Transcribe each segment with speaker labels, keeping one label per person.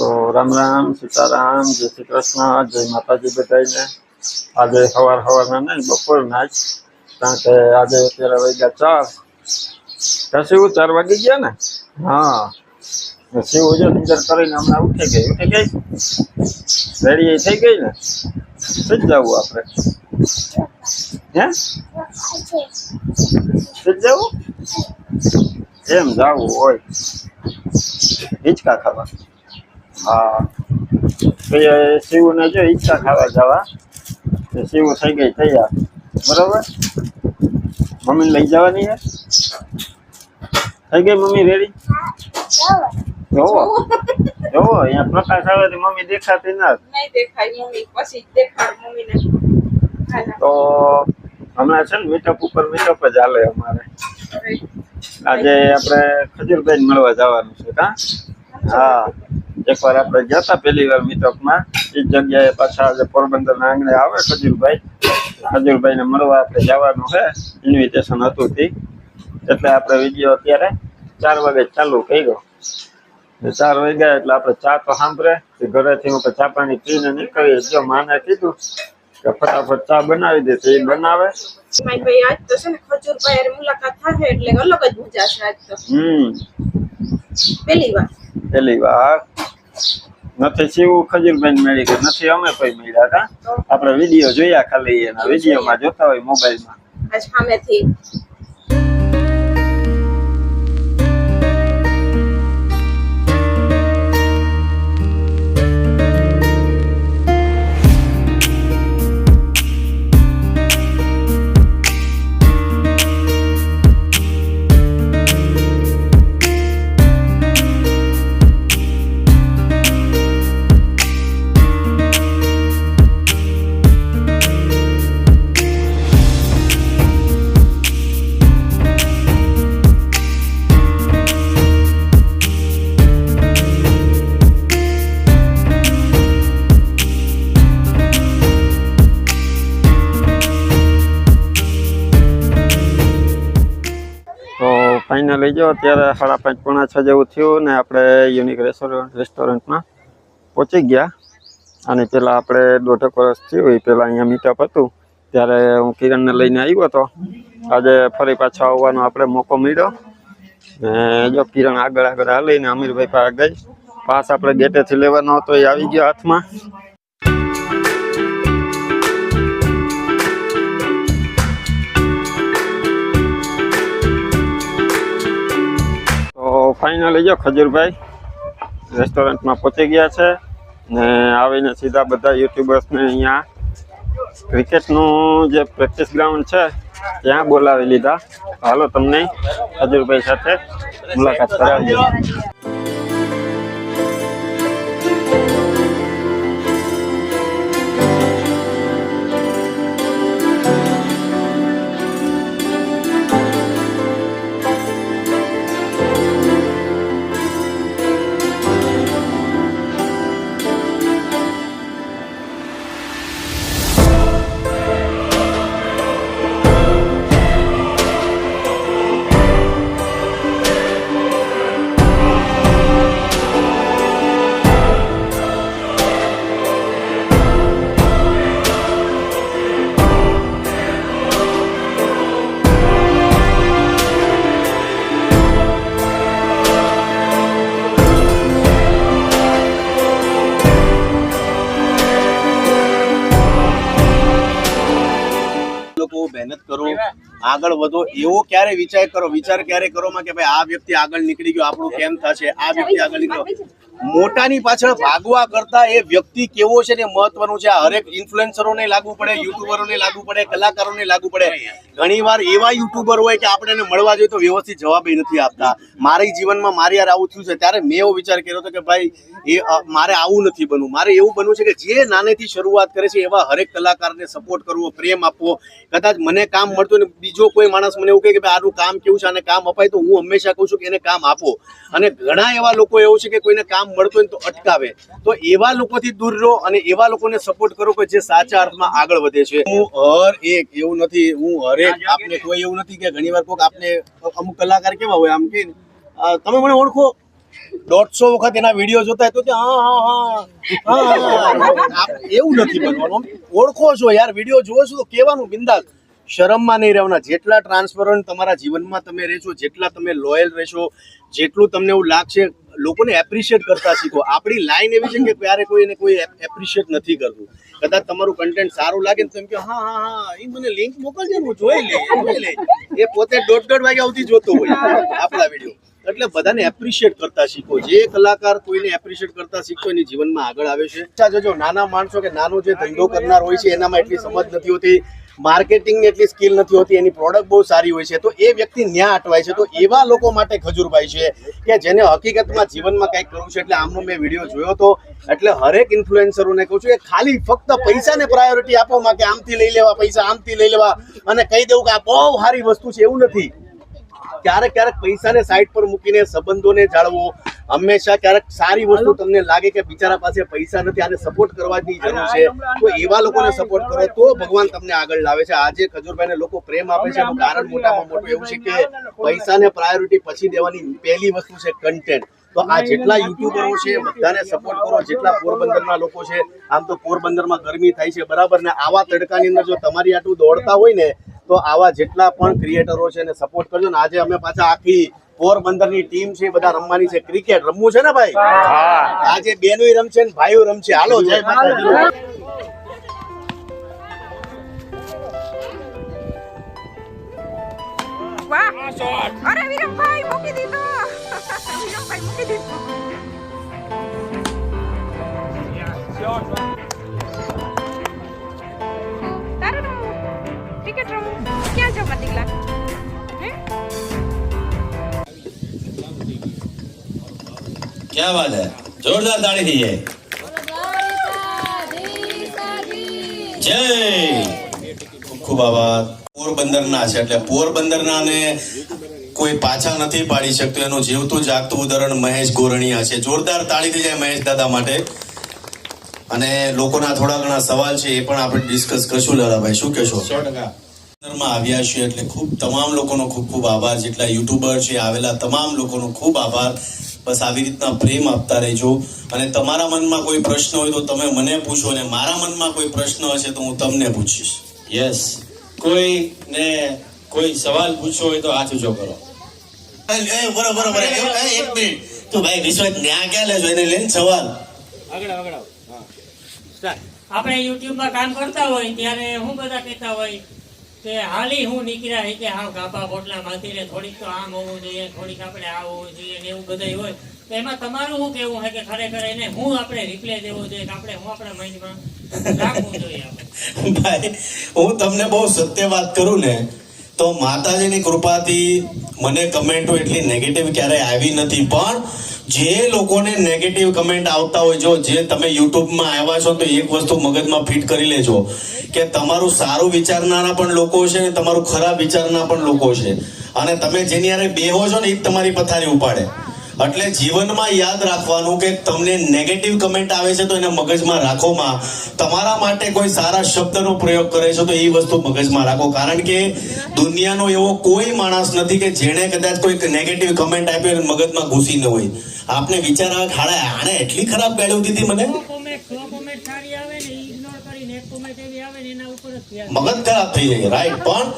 Speaker 1: તો રામ રામ સીતારામ જય શ્રી કૃષ્ણ જય માતાજી બધાને। આજે સવારના નહીં બપોરના જ, કારણ કે આજે અત્યારે વાગ્યા 4 શિવ 4 વાગી ગયા ને। હા, શિવ જો નિંદર કરીને હમણાં ઉઠી ગઈ રેડી થઈ ગઈ ને। થઈ જવું આપણે હે થઈ જવું એમ જવું હોય હિંચકા ખાવા। હા, શિવ ને જો ઈચ્છા ખાવા જવા, શિવ થઈ ગઈ તૈયાર બરોબર। મમ્મી લઈ જવાની હે, થઈ ગઈ મમ્મી રેડી। જોવો જોવો અહીંયા પ્રકાશ આવે તો મમ્મી દેખાતી ના
Speaker 2: દેખાય મમ્મી પછી દેખાડ મમ્મીને।
Speaker 1: તો હમણાં છે ને મીટઅપ ઉપર મીટઅપ જ હાલે અમારે। આજે આપણે ખજૂરભાઈ મળવા જવાનું છે કા। હા, એકવાર આપણે ગયા હતા પહેલી વાર મીટઅપમાં, એ જગ્યાએ પાછા આજે પોરબંદરના આંગણે આવે ખજૂરભાઈ ને મળવા આપણે જવાનું છે। ઇન્વિટેશન હતું તે, એટલે આપણે વિડીયો અત્યારે 4 વાગે ચાલુ કર્યો। 4 વાગ્યા એટલે આપણે ચા તો સાંભળે, ઘરેથી હું ચા પાણી પીને નીકળીએ। જો માને કીધું કે ફટાફટ ચા બનાવી દે તો એ બનાવે।
Speaker 2: ભાઈ આજ તો છે ને ખજૂરભાઈ મુલાકાત થાય એટલે અલગ જ મજા છે આજ તો। પહેલી વાર
Speaker 1: નથી શિવ ખજૂરભાઈ મળી ગઈ, નથી અમે કોઈ મળ્યા હતા। આપણે વિડીયો જોયા, ખાલી એના વિડીયોમાં જોતા હોય મોબાઈલમાં
Speaker 2: આજ સામેથી।
Speaker 1: ફાઇનલી જો અત્યારે 5:30 પોણા 6 જેવું થયું ને આપણે યુનિક રેસ્ટોરન્ટમાં પહોંચી ગયા। અને પહેલાં આપણે 1.5 વર્ષ થયું એ પહેલાં અહીંયા મીટઅપ હતું, ત્યારે હું કિરણને લઈને આવ્યો હતો। આજે ફરી પાછો આવવાનો આપણે મોકો મળ્યો ને જો કિરણ આગળ હાલીને અમીરભાઈ પાસે ગઈ, પાસ આપણે ગેટેથી લેવાનો હતો એ આવી ગયો હાથમાં। ફાઇનલી જો ખજૂરભાઈ રેસ્ટોરન્ટમાં પહોંચી ગયા છે ને આવીને સીધા બધા યુટ્યુબર્સને અહીંયા ક્રિકેટનું જે પ્રેક્ટિસ ગ્રાઉન્ડ છે ત્યાં બોલાવી લીધા। હાલો તમને ખજૂરભાઈ સાથે મુલાકાત કરાવીએ।
Speaker 3: મહેનત કરો, આગળ વધો, એવો ક્યારે વિચાર ક્યારે કરો માં કે ભાઈ આ વ્યક્તિ આગળ નીકળી ગયો, આપણું કેમ થશે, આ વ્યક્તિ આગળ નીકળ્યો। મોટાની પાછળ ભાગવા કરતા એ વ્યક્તિ કેવો છે ને મહત્વનું છે। હરેક ઇન્ફ્લુએન્સરોને લાગુ પડે, યુટ્યુબરોને લાગુ પડે, કલાકારોને લાગુ પડે। ઘણી વાર એવા યુટ્યુબર હોય કે આપણે એને મળવા જોઈએ તો વ્યવસ્થિત જવાબ નથી આપતા। મારી જીવનમાં મારી યાર આવું થયું છે, ત્યારે મેં એવો વિચાર કર્યો હતો કે ભાઈ મારે આવું નથી બનવું, મારે એવું બનવું છે કે જે નાનેથી શરૂઆત કરે છે એવા હરેક કલાકારને સપોર્ટ કરવો, પ્રેમ આપવો। કદાચ મને કામ મળતું ને બીજો કોઈ માણસ મને એવું કહે કે ભાઈ આનું કામ કેવું છે અને કામ અપાય, તો હું હંમેશા કહું છું કે એને કામ આપો। અને ઘણા એવા લોકો એવું છે કે કોઈને કામ મળતું હોય તો અટકાવે, તો એવા લોકોથી દૂર રહો અને એવા લોકોને સપોર્ટ કરો કે જે સાચા અર્થમાં આગળ વધે છે। હું એવું નથી, હું હરેક આપને કોઈ એવું નથી કે ઘણી વાર કોઈક આપને અમુક કલાકાર કેવા હોય આમ કે તમે મને ઓળખો, 150 વખત એના વિડીયો જોતા હોય તો કે એવું નથી બનવાનું. ઓળખો છો યાર, વિડીયો જોવો છો તો કહેવાનું બિંદાસ, શરમમાં નહીં રહેવાના. જેટલા ટ્રાન્સપરન્ટ તમારા જીવનમાં તમે રહેશો, જેટલા તમે લોયલ રહેશો, જેટલું તમને એવું લાગશે, લોકોને એપ્રિશિએટ કરતા શીખો. આપણી લાઈન એવી છે કે ક્યારે કોઈને કોઈ એપ્રિશિએટ નથી કરતું. કદાચ તમારું કન્ટેન્ટ સારું લાગે ને તમે કહો હા એ મને લિંક મોકલજે, હું જોઈ લે. એ પોતે 1:30 વાગ્યા સુધી જોતો હોય આપણા વિડીયો. એટલે બધાને એપ્રિશિએટ કરતા શીખો. જે કલાકાર કોઈને એપ્રિશિએટ કરતા શીખો એની જીવનમાં આગળ આવે છે. જોજો નાના માણસો કે નાનો જે ધંધો કરનાર હોય છે એનામાં એટલી સમજ નથી હોતી, માર્કેટિંગની એટલી સ્કિલ નથી હોતી, એની પ્રોડક્ટ બહુ સારી હોય છે, તો એ વ્યક્તિ ન્યા અટવાય છે. તો એવા લોકો માટે ખજૂરભાઈ છે કે જેને હકીકતમાં જીવનમાં કંઈક કરવું છે. એટલે આમનો મેં વિડીયો જોયો હતો. એટલે હરેક ઇન્ફ્લુએન્સરોને કહું છું કે ખાલી ફક્ત પૈસાને પ્રાયોરિટી આપો માં કે આમથી લઈ લેવા પૈસા, આમથી લઈ લેવા અને કહી દેવું કે આ બહુ સારી વસ્તુ છે, એવું નથી. ક્યારેક પૈસાને સાઈડ પર મૂકીને સંબંધોને જાળવો. હંમેશા ક્યારેક સારી વસ્તુ તમને લાગે કે બિચારા પાસે પૈસા નથી, આને સપોર્ટ કરવાની જરૂર છે, તો એવા લોકોને સપોર્ટ કરો તો ભગવાન તમને આગળ લાવે છે. આજે ખજૂરભાઈને લોકો પ્રેમ આપે છે એનું કારણ મોટામાં મોટું એવું છે કે પૈસાને પ્રાયોરિટી પછી દેવાની પહેલી વસ્તુ છે કન્ટેન્ટ. તો આ જેટલા યુટ્યુબરો છે બધાને સપોર્ટ કરો. જેટલા પોરબંદરના લોકો છે, આમ તો પોરબંદરમાં ગરમી થાય છે બરાબર ને, આવા તડકાની અંદર જો તમારી આટલું દોડતા હોય ને તો આવા જેટલા પણ ક્રિએટરો છે એને સપોર્ટ કરજો. ને આજે અમે પાછા આખી પોરબંદરની ટીમ છે બધા રમવાની છે. ક્રિકેટ રમવું છે ને ભાઈ? આજે બેનોય રમશે ને ભાઈઓ રમશે. હાલો જય માતાજી.
Speaker 2: વાહ! અરે વિરમભાઈ મૂકી દીધો. વિરમભાઈ મૂકી દીધો. તારું રમવું? ક્રિકેટ રમવું? ક્યાં જવા દીકલા?
Speaker 4: क्या बात है, जोरदार ताड़ी दीजिए. जय. ખૂબ આભાર. પોરબંદરના છે એટલે પોરબંદરના ને કોઈ પાછા નથી પાડી શકતું. એનું જીવતું જાગતું ઉદાહરણ મહેશ ગોરણીયા છે. જોરદાર તાળી થઈ જાય મહેશ દાદા માટે. અને લોકોના થોડા ઘણા સવાલ છે એ પણ આપણે ડિસ્કસ કરશું. લાલાભાઈ શું કહેશો? 100% આવ્યા છીએ એટલે ખૂબ તમામ લોકોનો ખૂબ ખૂબ આભાર. જેટલા યુટ્યુબર છે આવેલા તમામ લોકોનો ખૂબ આભાર. બસ આવી રીતના પ્રેમ આપતા રહેજો. અને તમારા મનમાં કોઈ પ્રશ્ન હોય તો તમે મને પૂછો, અને મારા મનમાં કોઈ પ્રશ્ન હશે તો હું તમને પૂછીશ. યસ, કોઈને કોઈ સવાલ પૂછવો હોય તો હાથ ઊંચો કરો. બરોબર. એક મિનિટ તો ભાઈ વિશ્વાસ ન્યા ક્યાં લેજો, એને લઈને સવાલ
Speaker 5: આગળ આપણે યુટ્યુબમાં કામ કરતા હોય ત્યારે હું બધા કહેતા હોય કે હાલી હું નીકળ્યા રીતે હાવ ગાભા બોટલા માંથી ને થોડીક તો આમ હોવું જોઈએ, થોડીક આપણે આ હોવું જોઈએ ને એવું બધું હોય. તો એમાં તમારું શું કેવું છે કે ખરેખર એને હું આપણે રિપ્લે દેવો જોઈએ કે આપણે હું આપણા માઇન્ડમાં રાખવું જોઈએ?
Speaker 4: ભાઈ હું તમને બહુ સત્ય વાત કરું ને તો માતાજીની કૃપાથી મને કમેન્ટો એટલી નેગેટિવ ક્યારેય આવી નથી. પણ જે લોકોને નેગેટિવ કમેન્ટ આવતા હોય, જો જે તમે યુટ્યુબમાં આવ્યા છો તો એક વસ્તુ મગજમાં ફિટ કરી લેજો કે તમારું સારું વિચારનારા પણ લોકો છે ને તમારું ખરાબ વિચારનારા પણ લોકો છે. અને તમે જેની હારે બેહો છો ને એ જ તમારી પથારી ઉપાડે. એટલે જીવનમાં યાદ રાખવાનું કે તમને નેગેટિવ કમેન્ટ આવે છે તો એને મગજમાં રાખોમાં. તમારા માટે કોઈ સારા શબ્દનો પ્રયોગ કરે છે તો એ વસ્તુ મગજમાં રાખો. કારણ કે દુનિયાનો એવો કોઈ માણસ નથી કે જેણે કદાચ કોઈ નેગેટિવ કમેન્ટ આપી અને મગજમાં ઘૂસી ન હોય. આપને વિચાર આવે ખાડા આણે એટલી ખરાબ ગાળ્યું દીધી મને,
Speaker 5: કોમેન્ટ સારી આવે ને ઇગ્નોર કરીને એક કોમેન્ટ એવી આવે ને એના ઉપર જ
Speaker 4: મગજ ખરાબ થઈ જાય. રાઈટ. પણ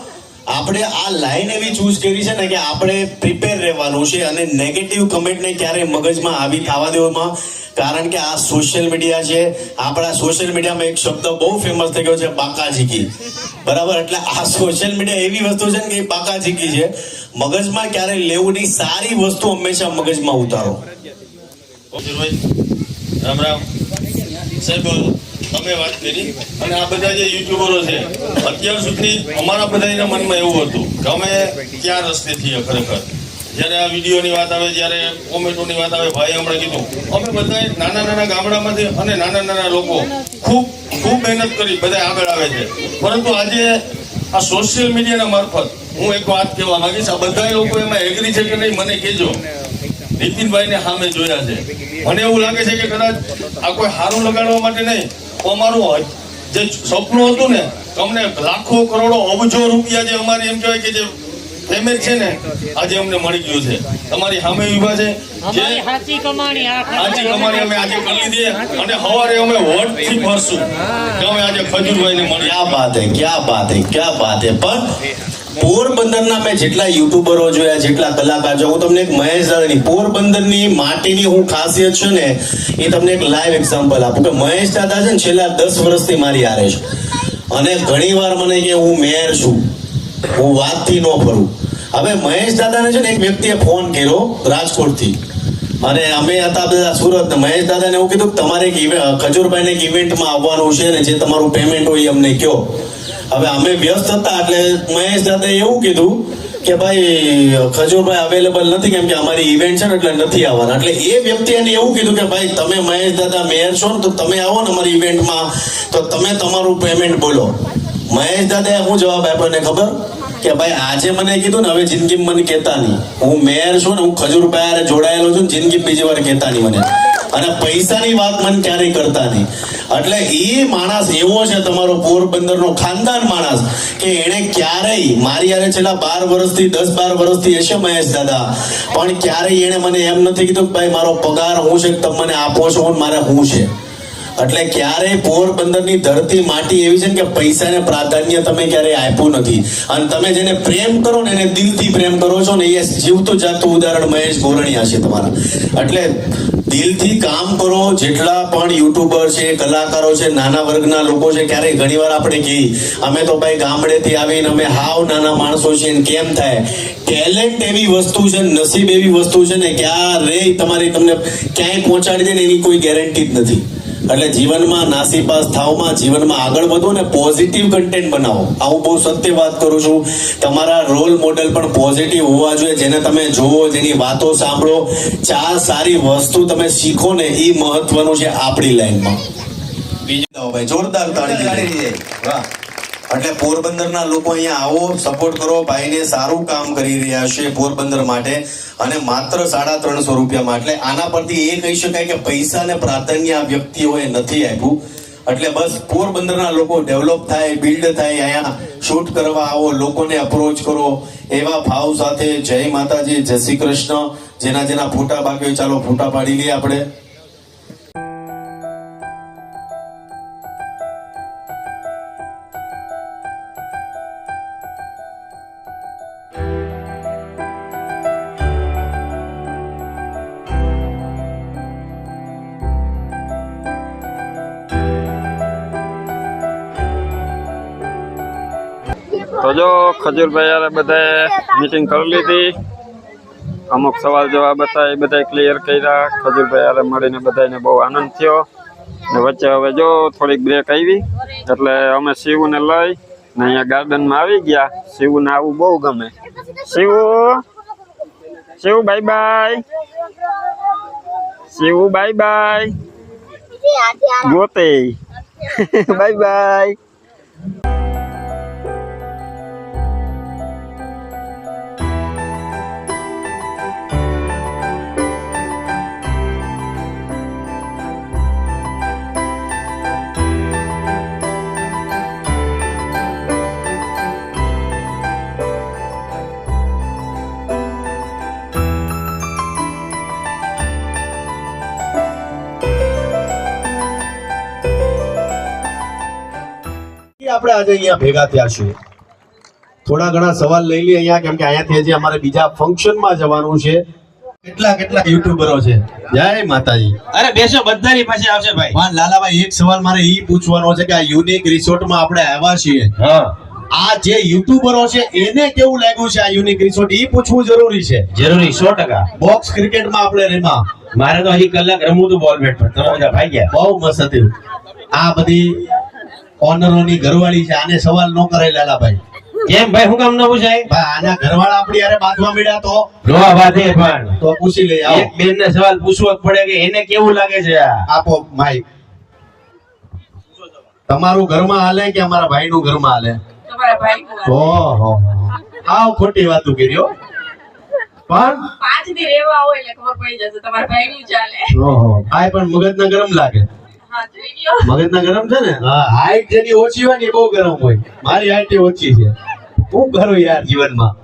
Speaker 4: આપણે આ લાઈન એવી ચૂઝ કરી છે ને કે આપણે પ્રિપેર રહેવાનું છે અને નેગેટિવ કમેન્ટને ક્યારેય મગજમાં આવી થવા દેવામાં. કારણ કે આ સોશિયલ મીડિયા છે. આપણા સોશિયલ મીડિયામાં એક શબ્દ બહુ ફેમસ થઈ ગયો છે, બાકાજીકી. બરાબર. એટલે આ સોશિયલ મીડિયા એવી વસ્તુ છે ને કે બાકાજીકી છે. મગજમાં ક્યારેય લેવું નહીં. સારી વસ્તુ હંમેશા મગજમાં ઉતારો.
Speaker 6: રામ રામ સાહેબ, તમે વાત કરી અને આ બધા જે યુટ્યુબરો છે અત્યાર સુધી અમારા બધાના મનમાં એવું હતું કે અમે ક્યાં રસ્તે છીએ. ખરેખર જ્યારે આ વિડીયોની વાત આવે, જ્યારે કોમેન્ટોની વાત આવે, ભાઈ હમણાં કીધું અમે બધા નાના ગામડામાંથી અને નાના લોકો ખૂબ મહેનત કરી બધા આગળ આવે છે. પરંતુ આજે આ સોશિયલ મીડિયાના મારફત હું એક વાત કહેવા માંગીશ. આ બધા લોકો એમાં એગ્રી છે કે નહીં મને કહેજો. નીતિનભાઈને સામે જોયા છે, મને એવું લાગે છે કે કદાચ આ કોઈ સારું લગાડવા માટે નહીં, અમારું જે સપનું હતું ને, અમને લાખો કરોડો અબજો રૂપિયા જે અમારે એમ કહેવાય કે જે પેમેન્ટ છે ને આજે અમને મળી ગયું છે. તમારી સામે ઊભા છે જે
Speaker 5: અમારી સાચી કમાણી આ
Speaker 6: આજે કમાણી અમે આજે કરી લીધી અને સવારે અમે વોટથી ભરશું કે અમે આજે ખજૂરભાઈને મળી.
Speaker 4: ક્યાં બાત હે, ક્યાં બાત હે, ક્યાં બાત હે. પણ પોરબંદરના મેં જેટલા યુટ્યુબરો જોયા, જેટલા કલાકાર જોયા, હું તમને એક મહેશ દાદાની પોરબંદરની માટીની હું ખાસિયત છે ને એ તમને એક લાઈવ એક્ઝામ્પલ આપું કે મહેશ દાદા છે ને છેલ્લા 10 વર્ષથી મારી હારે છે અને ઘણી વાર મને કે હું મેયર છું, હું વાતથી ન ફરું. હવે મહેશ દાદાને છે ને એક વ્યક્તિએ ફોન કર્યો રાજકોટથી અને અમે હતા બધા સુરત ને મહેશ દાદાને એવું કીધું કે તમારે ખજૂરભાઈને એક ઇવેન્ટમાં આવવાનું છે ને જે તમારું પેમેન્ટ હોય એ અમને કહો. હવે અમે વ્યસ્ત હતા એટલે મહેશ દાદાએ એવું કીધું કે ભાઈ ખજૂરભાઈ અવેલેબલ નથી કેમ કે અમારી ઇવેન્ટ છે ને એટલે નથી આવવાના. એટલે એ વ્યક્તિએ એને એવું કીધું કે ભાઈ તમે મહેશ દાદા મેયર છો ને તો તમે આવો ને અમારી ઇવેન્ટમાં તો તમે તમારું પેમેન્ટ બોલો. મહેશ દાદાએ શું જવાબ આપ્યો ને ખબર કે ભાઈ આજે મને કીધું ને હવે જિંદગીમાં મને કહેતા નહીં, હું મેયર છું ને હું ખજૂરભાઈ હારે જોડાયેલો છું ને જિંદગી બીજી વાર કહેતા નહીં મને, અને પૈસાની વાત મને ક્યારેય કરતા નહીં. એટલે એ માણસ એવો છે તમારો પોરબંદરનો ખાનદાન માણસ કે એને ક્યારેય મારી હારે છેલ્લા 12 વર્ષથી 10-12 વર્ષથી હશે મહેશ દાદા, પણ ક્યારેય એને મને એમ નથી કીધું કે ભાઈ મારો પગાર હું છે તમે મને આપો છો ને મારે હું છે. એટલે ક્યારેય પોરબંદરની ધરતી માટી એવી છે કે પૈસાને પ્રાધાન્ય તમે ક્યારેય આપ્યું નથી. અને તમે જેને પ્રેમ કરો ને એને દિલથી પ્રેમ કરો છો ને એ જીવતું જાગતું ઉદાહરણ મહેશ ગોરણીયા છે તમારા. એટલે દિલથી કામ કરો. જેટલા પણ યુટ્યુબર છે, કલાકારો છે, નાના વર્ગના લોકો છે, ક્યારેય ઘણીવાર આપણે કહીએ અમે તો ભાઈ ગામડેથી આવીને અમે હાવ નાના માણસો છીએ ને કેમ થાય. ટેલેન્ટ એવી વસ્તુ છે, નસીબ એવી વસ્તુ છે ને ક્યારેય તમારી તમને ક્યાંય પહોંચાડી દે ને એની કોઈ ગેરંટી જ નથી. એટલે જીવનમાં નાસીપાસ થાવમાં, જીવનમાં આગળ વધો ને પોઝિટિવ કન્ટેન્ટ બનાવો. આ હું બહુ સત્ય વાત કરું છું. તમારા રોલ મોડેલ પણ પોઝિટિવ હોવા જોઈએ, જેને તમે જોવો, જેની વાતો સાંભળો, 4 સારી વસ્તુ તમે શીખો ને એ મહત્વનું છે આપણી લાઈનમાં. બીજું ભાઈ જોરદાર તાળી. વાહ. એટલે પોરબંદરના લોકો અહીંયા આવો, સપોર્ટ કરો. ભાઈને સારું કામ કરી રહ્યા છે પોરબંદર માટે અને માત્ર 350 રૂપિયામાં. એટલે આના પરથી એ કહી શકાય કે પૈસાને પ્રાધાન્ય આ વ્યક્તિઓએ નથી આપ્યું. એટલે બસ પોરબંદરના લોકો ડેવલપ થાય, બિલ્ડ થાય, અહીંયા શૂટ કરવા આવો, લોકોને અપ્રોચ કરો એવા ભાવ સાથે. જય માતાજી, જય શ્રી કૃષ્ણ. જેના જેના ફોટા બાકી હોય ચાલો ફોટા પાડી લઈએ આપણે.
Speaker 1: તો જો ખજૂરભાઈ યાર બધાએ મીટિંગ કરી લીધી, અમુક સવાલ જવાબ હતા એ બધા ક્લિયર કર્યા. ખજૂરભાઈ યાર મળીને બધાને બહુ આનંદ થયો. ને વચ્ચે હવે જો થોડીક બ્રેક આવી એટલે અમે શિવને લઈ ને અહીંયા ગાર્ડનમાં આવી ગયા. શિવને આવું બહુ ગમે. Shiv bye bye. Shiv bye bye. ગોતે બાય બાય.
Speaker 3: આપણે આજે અહીંયા ભેગા થયા છીએ. થોડા ઘણા સવાલ લઈ લઈએ અહીંયા, કેમ કે અહીંયાથી હજી અમારે બીજા ફંક્શનમાં જવાનું છે. કેટલા યુટ્યુબરો છે. જય માતાજી.
Speaker 7: અરે બેસો, બધાની પાસે આવશે ભાઈ.
Speaker 3: વાહ લાલાભાઈ, એક સવાલ મારે ઈ પૂછવાનો છે કે આ યુનિક રિસોર્ટમાં આપણે આવ્યા છીએ, આ જે યુટ્યુબરો છે એને કેવું લાગ્યું છે આ યુનિક રિસોર્ટ, ઈ પૂછવું જરૂરી છે.
Speaker 7: જરૂરી 100%.
Speaker 3: બોક્સ ક્રિકેટમાં આપણે રેમા,
Speaker 7: મારે તો હજી કલાક રમવું હતું બોલ બેટ પર, તમે બધા ભાઈ ગયા.
Speaker 3: બહુ મસ્ત હતું. આ બધી ઓનરોની ઘરવાળી છે, આને સવાલ ન કરે લાલાભાઈ.
Speaker 7: કેમ ભાઈ, હું કામ ન પૂછાય?
Speaker 3: ભાઈ આના ઘરવાળા આપણી યારે બાંધવા મળ્યા તો
Speaker 7: રોવા બાધે પણ
Speaker 3: તો પૂછી લઈએ.
Speaker 7: એક બેન ને સવાલ પૂછવો જ પડે કે એને કેવું લાગે છે આ.
Speaker 3: આપો માઈક. તમારું ઘરમાં હાલે કે અમારા ભાઈનું ઘરમાં હાલે?
Speaker 2: તમારા ભાઈ
Speaker 3: ઓહો, આવ ખોટી વાતું કર્યો. પણ
Speaker 2: 5 દી રહેવા હોય એટલે ખબર પડી જશે તમારા ભાઈનું ચાલે.
Speaker 3: ઓહો, ભાઈ પણ મગજના ગરમ લાગે.
Speaker 2: હા, જોઈ લ્યો.
Speaker 3: મગજના ગરમ છે ને. હા, હાઈટ જેની ઓછી હોય ને એ બહુ ગરમ હોય. મારી હાઈટ ઓછી છે. હું કરું યાર જીવનમાં.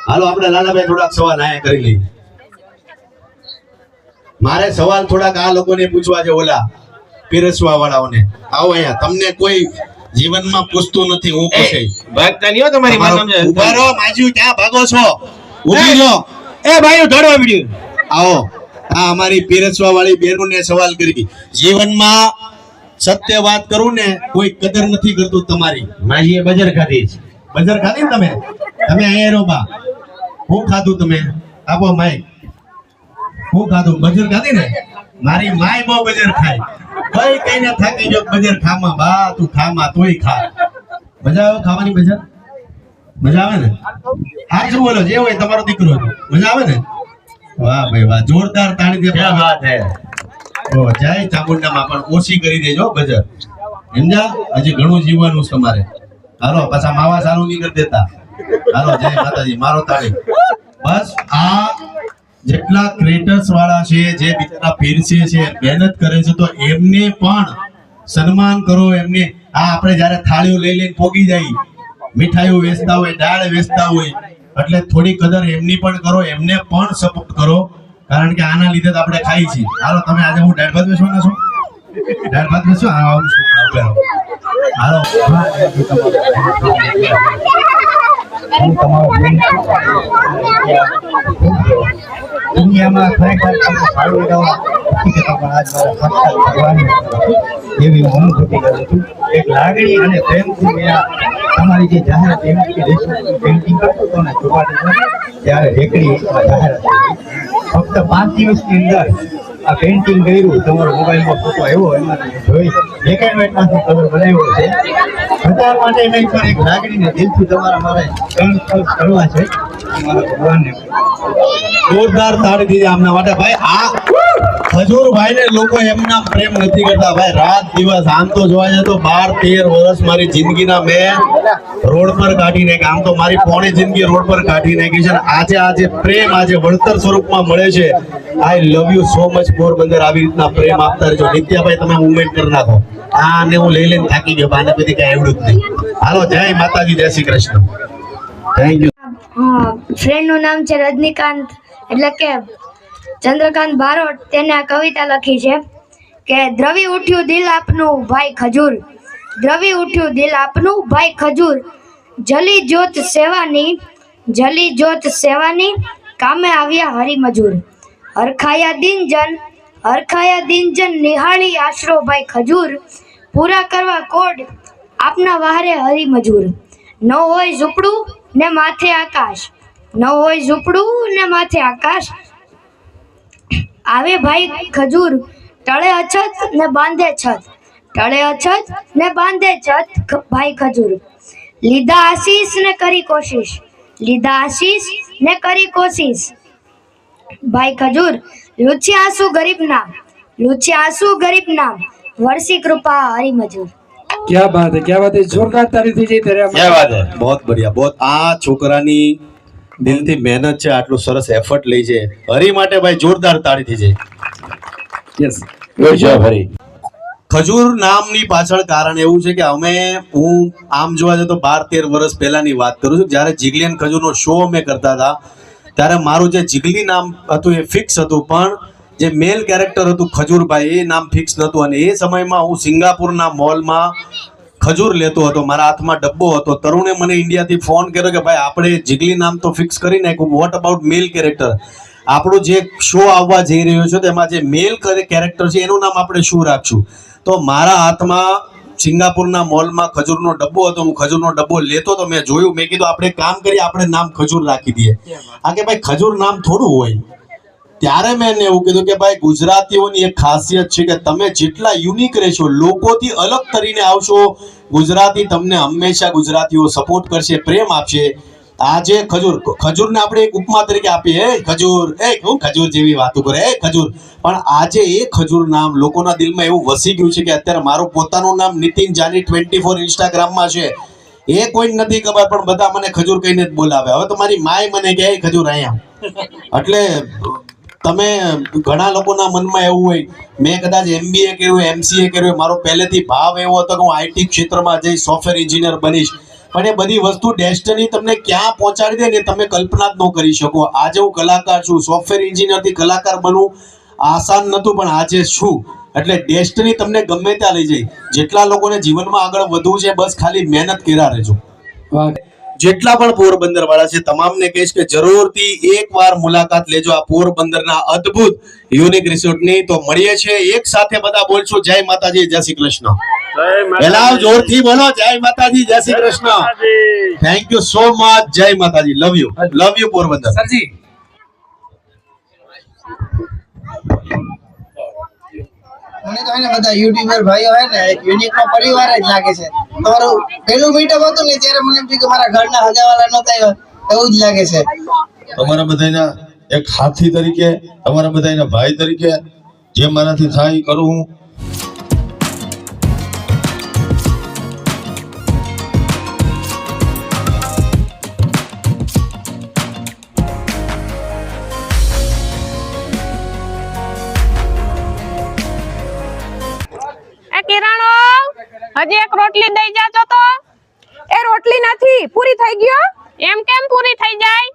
Speaker 3: હાલો આપણે લાલાભાઈ થોડાક સવાલ આયા કરી લઈએ. મારે સવાલ થોડાક આ લોકોને પૂછવા છે, ઓલા પીરસવા વાળાઓને. આવો અહીંયા, તમને કોઈ જીવનમાં પૂછતું નથી, હું પૂછે.
Speaker 7: ભાગતા નહીં હો તમારી વાત સમજે.
Speaker 3: ઉભા રહો, માજી ક્યાં ભાગો છો? ઊભી રહો.
Speaker 7: એ ભાઈઓ દોડવા મળ્યું.
Speaker 3: આવો, આ અમારી પીરસવા વાળી બેનોને સવાલ કરી. જીવનમાં સત્ય વાત કરું ને, કોઈ કદર નથી કરતું તમારી.
Speaker 7: માજીએ બજર ખાધી છે.
Speaker 3: બજાર ખાધી ને તમે અહીંયા રહો બા. હું ખાધું તમે? આપો માઈક. હું ખાધું? બજર ખાધી ને? મારી માય બહુ બજર ખાય. ભાઈ કઈને થાકી જો બજર ખામાં બા, તું ખામાં તોય ખા. મજા આવે ખાવાની બજર? મજા આવે ને? હા શું બોલો, જે હોય તમારો દીકરો હતો. મજા આવે ને? વાહ ભાઈ વાહ, જોરદાર તાળી દે.
Speaker 7: ક્યાં વાત હે.
Speaker 3: ઓ જય ચામુંડામાં, પણ ઓછી કરી દેજો બજર. સમજા? હજી ઘણું જીવવાનું છે તમારે. હાલો પાછા માવા સારું નહીં કરી દેતા. હાલો જય માતાજી, મારો તાળી. બસ આ જેટલા ક્રિએટર્સ વાળા છે, જે બિચારા પીરસે છે, મહેનત કરે છે, તો એમને પણ સન્માન કરો. એમને આ આપણે જ્યારે થાળીઓ લઈ લઈને પોગી જાય, મીઠાઈઓ વેચતા હોય, દાળ વેચતા હોય, એટલે થોડી કદર એમની પણ કરો, એમને પણ સપોર્ટ કરો, કારણ કે આના લીધે જ આપણે ખાઈ છીએ. હાલો તમે આજે હું દાળ ભાત વેચવાના છો? દાળ ભાત વેચો? હા આવું છું. હાલો
Speaker 8: દુનિયામાં ખરેખર તમને સારું લગાવવા નથી કહેતા, પણ આજ મારા સાક્ષાત ભગવાનની એવી હું અનુભૂતિ કરું છું. એક લાગણી અને પ્રેમથી મેં આ તમારી જે જાહેરાત પેઇન્ટિંગ કરતો હતો ને ચોપાટીમાં, ત્યારે રેકડીમાં જાહેરાત કરી. ફક્ત 5 દિવસની અંદર આ પેઇન્ટિંગ કર્યું. તમારો મોબાઈલમાં ફોટો આવ્યો, એમાં જોઈ બ્લેક એન્ડ વ્હાઇટમાંથી કલર બનાવ્યો છે. બધા માટે એના ઉપર એક લાગણીને દિલથી તમારા મારે કરવા છે. મારા ભગવાનને
Speaker 3: જોરદાર તાળી દીધી આમના માટે. ભાઈ આ ખજૂરભાઈ ને લોકો એમના પ્રેમ નથી કરતા ભાઈ. રાત દિવસ આમ તો જોવા જાય તો 12-13 વર્ષ મારી જિંદગીના મેં રોડ પર કાઢી નાખી. આમ તો મારી પોણી જિંદગી રોડ પર કાઢી નાખી છે. આજે પ્રેમ આજે વળતર સ્વરૂપમાં મળે છે. I love you so much Porbandar. આવી રીતના પ્રેમ આપતા રહેજો. નિત્યાભાઈ તમે મુવમેન્ટ કરી નાખો. આને હું લઈ લઈને થાકી ગયો, આને બધી કઈ આવડું જ નહીં. હાલો જય માતાજી, જય શ્રી કૃષ્ણ. Thank you.
Speaker 9: ફ્રેન્ડનું નામ છે રજનીકાંત, એટલે કે ચંદ્રકાંત બારોટ. તેને આ કવિતા લખી છે કે દ્રવી ઉઠ્યું દિલ આપનું ભાઈ ખજૂર, દ્રવી ઉઠ્યું દિલ આપનું ભાઈ ખજૂર, જલી જ્યોત સેવાની કામે આવ્યા હરિમજૂર, હરખાયા દિનજન નિહાળી આશરો ભાઈ ખજૂર, પૂરા કરવા કોડ આપના વહારે હરિમજૂર, ન હોય ઝૂંપડું ને માથે આકાશ, ન હોય ઝૂંપડું ને માથે આકાશ, આવે ભાઈ ખજૂર ટળે અછત ને બાંધે છત, ટળે અછત ને બાંધે છત ભાઈ ખજૂર, લીધા આશીષ ને કરી કોશિશ, લીધા આશીષ ને કરી કોશિશ ભાઈ ખજૂર, લૂછ્યા આંસુ ગરીબ નામ, લૂછ્યા આંસુ ગરીબ નામ, વરસી કૃપા હરિમજૂર.
Speaker 10: क्या बात है, क्या बात है. जोरदार ताली दीजिए तेरे.
Speaker 7: क्या बात है.
Speaker 3: बहुत बढ़िया, बहुत. આ છોકરાની દિલથી મહેનત છે, આટલું સરસ એફર્ટ લે છે. હરી માટે ભાઈ જોરદાર તાળી દીજે.
Speaker 10: यस,
Speaker 7: ગુડ જોબ હરી.
Speaker 3: ખજૂર નામની પાછળ કારણ એવું છે કે હું આમ જોવા જઈએ તો 12-13 વર્ષ પહેલાની વાત કરું છું. જ્યારે જીગલી એન્ડ ખજૂરનો શો અમે કરતા હતા, ત્યારે મારું જે જીગલી નામ હતું એ ફિક્સ હતું, પણ જે મેલ કેરેક્ટર હતું ખજૂરભાઈ, એ નામ ફિક્સ નહોતું. અને એ સમયમાં હું સિંગાપુરના મોલમાં ખજૂર લેતો હતો, મારા હાથમાં ડબ્બો હતો. તરુણે મને ઇન્ડિયાથી ફોન કર્યો કે ભાઈ આપણે જીગલી નામ તો ફિક્સ કરી નાખ્યું, વોટ અબાઉટ મેલ કેરેક્ટર? આપણું જે શો આવવા જઈ રહ્યો છે તેમાં જે મેલ કેરેક્ટર છે એનું નામ આપણે શું રાખશું? તો મારા હાથમાં સિંગાપુરના મોલમાં ખજૂરનો ડબ્બો હતો, હું ખજૂરનો ડબ્બો લેતો તો મેં જોયું, મેં કીધું આપણે કામ કરીએ, આપણે નામ ખજૂર રાખી દઈએ. આ કે ભાઈ ખજૂર નામ થોડું હોય. ત્યારે મેં એને એવું કીધું કે ભાઈ ગુજરાતીઓની એક ખાસિયત છે કે તમે જેટલા યુનિક રહેશો, લોકોથી અલગ કરીને આવશો, ગુજરાતી તમને હંમેશા ગુજરાતીઓ સપોર્ટ કરશે, પ્રેમ આપશે. આજે ખજૂરને આપણે એક ઉપમા તરીકે આપીએ, ખજૂર, હું ખજૂર જેવી વાતો કરે, ખજૂર. પણ આજે એ ખજૂર નામ લોકોના દિલમાં એવું વસી ગયું છે કે અત્યારે મારું પોતાનું નામ નીતિન જાની 24 ઇન્સ્ટાગ્રામમાં છે. એ કોઈ નથી ખબર, પણ બધા મને ખજૂર કહીને જ બોલાવે. હવે તો મારી માય મને કહે ખજૂર અહીંયા. એટલે તમે ઘણા લોકોના મનમાં એવું હોય, મેં કદાચ MBA કર્યું, MCA કર્યું, મારો પહેલેથી ભાવ એવો હતો કે હું IT ક્ષેત્રમાં જઈ સોફ્ટવેર એન્જિનિયર બનીશ. પણ એ બધી વસ્તુ ડેસ્ટિની તમને ક્યાં પહોંચાડી દે ને તમે કલ્પના જ ન કરી શકો. આજે હું કલાકાર છું, સોફ્ટવેર એન્જિનિયરથી કલાકાર બનવું આસાન નહોતું, પણ આજે છું. એટલે ડેસ્ટિની તમને ગમે ત્યાં લઈ જાય. જેટલા લોકોને જીવનમાં આગળ વધવું છે, બસ ખાલી મહેનત કર્યા રહેજો.
Speaker 10: વાહ.
Speaker 3: જેટલા પણ પોરબંદર વાળા છે તમામને કહીશ કે જરૂરથી એકવાર મુલાકાત લેજો આ પોરબંદરના અદ્ભુત યુનિક રિસોર્ટની. તો મળીએ છીએ એક સાથે, બધા બોલશું જય માતાજી, જય શ્રી કૃષ્ણ. પેલા જોરથી બોલો જય માતાજી, જય Shri Krishna. Thank you so much. જય માતાજી. Love you Porbandar.
Speaker 10: સરજી
Speaker 11: મને તો હે ને બધા યુટ્યુબર ભાઈઓ હે ને એક યુનિક નો પરિવાર જ લાગે છે. તમારું પહેલું મીટઅપ હતું ને ત્યારે મને એમ થયું કે મારા ઘરના હગાવાલા નહોતા આવ્યા એવું જ લાગે છે.
Speaker 6: તમારા બધાના એક હાથી તરીકે, તમારા બધાના ભાઈ તરીકે જે મારાથી થાય એ કરું હું.
Speaker 2: કિરાણો હજી એક રોટલી દઈ જાજો તો. એ રોટલી નથી, પૂરી થઈ ગયો. એમ કેમ પૂરી થઈ જાય?